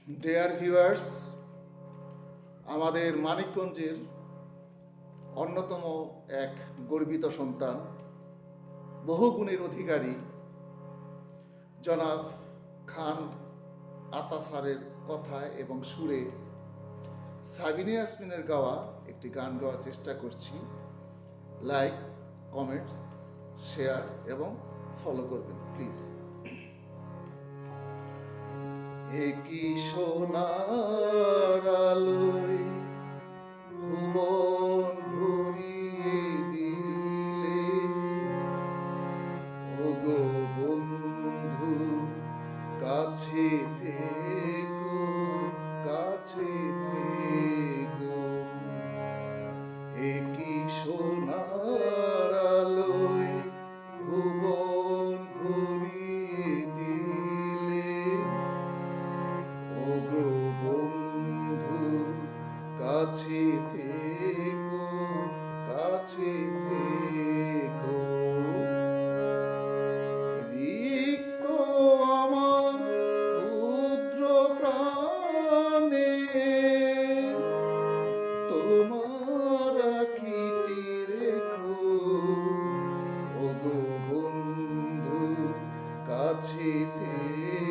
Dear viewers, আমাদের মানিকগঞ্জের অন্যতম এক গর্বিত সন্তান, বহুগুণের অধিকারী জনাব খান আতা স্যারের কথায় এবং সুরে সাবিনা ইয়াসমিনের গাওয়া একটি গান গাওয়ার চেষ্টা করছি। লাইক, কমেন্টস, শেয়ার এবং ফলো করবেন প্লিজ। কি সোনার আলোয় ভুবন ভরিয়ে দিলে, ওগো বন্ধু কাছে থেকো, কাছে থেকো। কি সোনার আলোয় ভুবন ভরিয়ে দিলে, ওগো বন্ধু কাছে থেকো, কাছে থেকো। রিক্ত আমার ক্ষুদ্র প্রাণে তোমার আখিটি রেখো, ওগো বন্ধু কাছে থেকো।